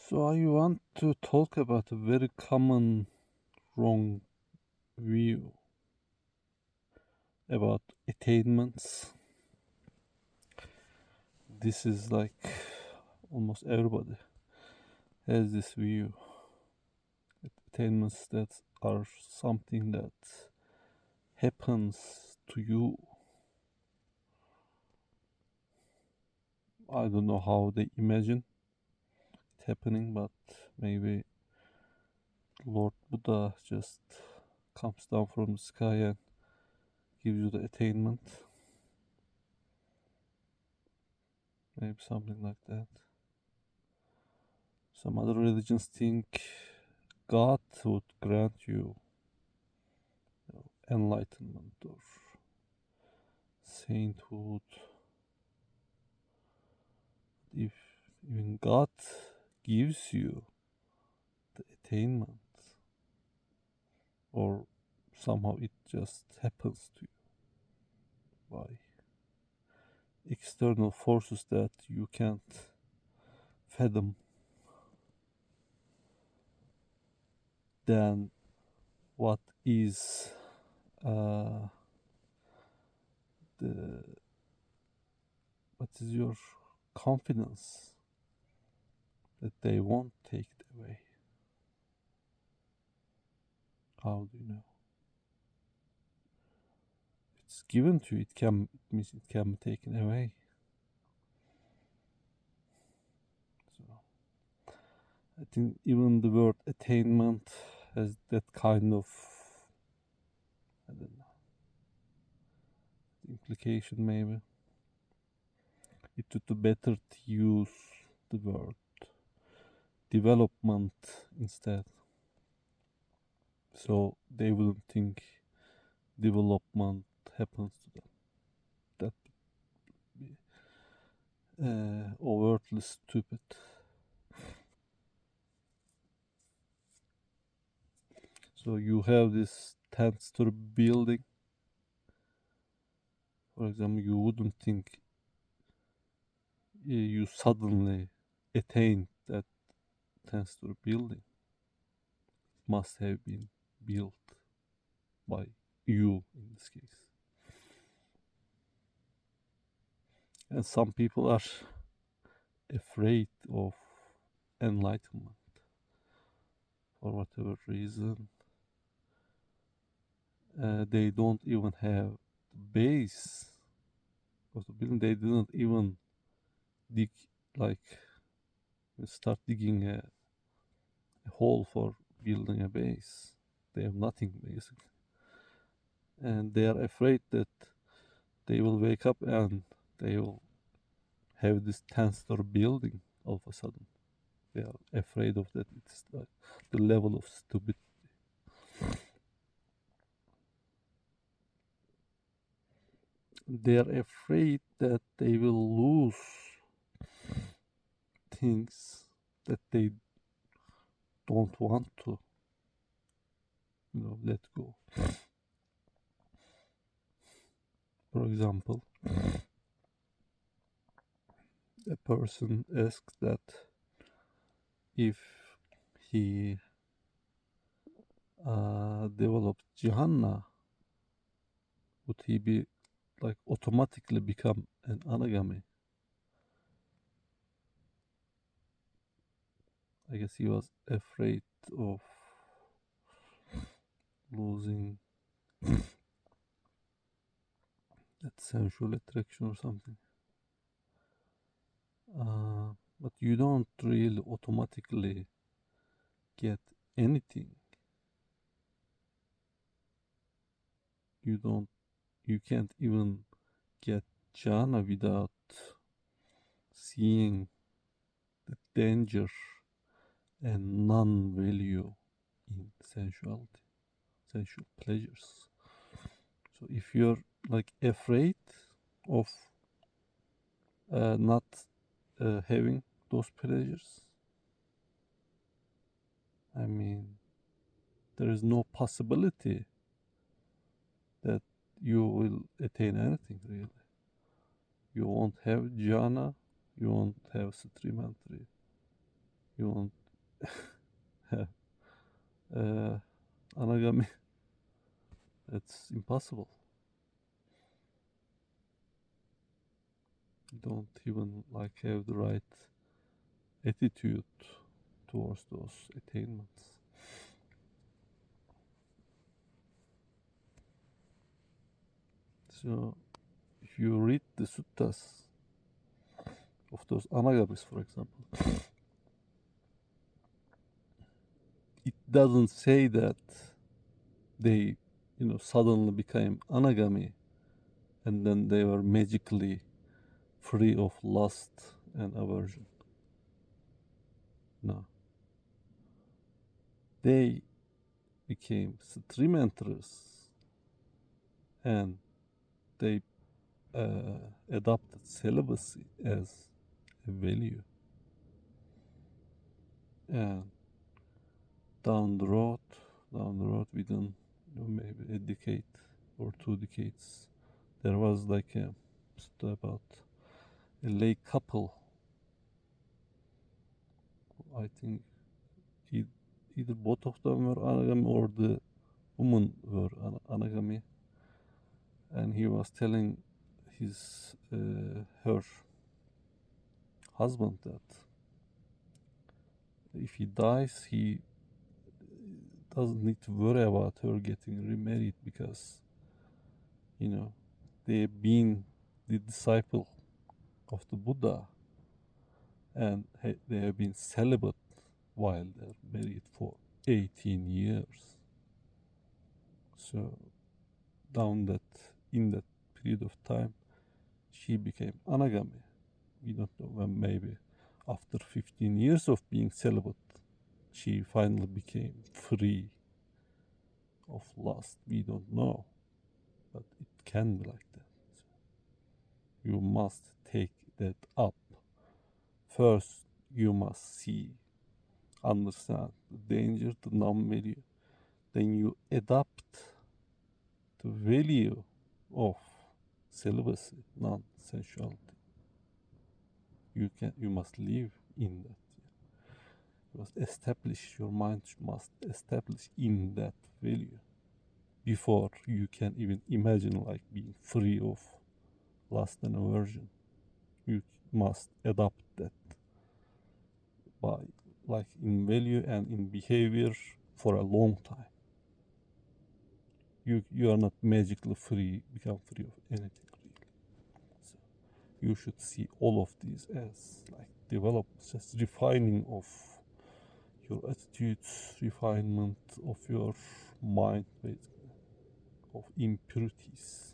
So I want to talk about a very common wrong view about attainments. This is like almost everybody has this view. Attainments that are something that happens to you. I don't know how they imagine it happening, but maybe Lord Buddha just comes down from the sky and gives you the attainment. Maybe something like that. Some other religions think God would grant you enlightenment or sainthood. If even God gives you the attainment, or somehow it just happens to you by external forces that you can't fathom, then what is uh, the what is your confidence that they won't take it away? How do you know? It's given to you. It means it can be taken away. So I think even the word attainment has that kind of, I don't know, implication maybe. It would be better to use the word development instead. So they wouldn't think development happens to them. That would be overtly stupid. So you have this 10-story building. For example, you wouldn't think you suddenly attain that 10-story building. It must have been built by you in this case. And some people are afraid of enlightenment for whatever reason. They don't even have the base of the building. They didn't even dig, like, start digging a hole for building a base. They have nothing basically. And they are afraid that they will wake up and they will have this 10-story building all of a sudden. They are afraid of that. It's like the level of stupidity. They are afraid that they will lose things that they don't want to, let go. For example, a person asks that if he developed jhana, would he be like automatically become an anagami? I guess he was afraid of losing that sensual attraction or something. But you don't really automatically get anything. You don't. You can't even get jhana without seeing the danger and non-value in sensuality, sensual pleasures. So if you're like afraid of not having those pleasures, I mean, there is no possibility that you will attain anything really. You won't have jhana, you won't have stream entry. You won't have anagami. It's impossible. You don't even like have the right attitude towards those attainments. So if you read the suttas of those anagamis, for example, it doesn't say that they, suddenly became anagami and then they were magically free of lust and aversion. No. They became stream enterers and they adopted celibacy as a value. And down the road, within maybe a decade or 2 decades, there was like a story about a lay couple. I think either both of them were anagami or the woman were anagami, and he was telling his her husband that if he dies, he doesn't need to worry about her getting remarried because they've been the disciple of the Buddha and they have been celibate while they're married for 18 years. So in that period of time, she became anagami. We don't know when, maybe after 15 years of being celibate, she finally became free of lust. We don't know, but it can be like that. You must take that up. First, you must understand the danger, the non-value. Then you adapt the value of celibacy, non-sensuality. You must live in that. You must establish, your mind must establish in that value before you can even imagine like being free of lust and aversion. You must adopt that by like in value and in behavior for a long time. You are not magically become free of anything really. So you should see all of these as like developments, just refining of your attitudes, refinement of your mind, basically, of impurities.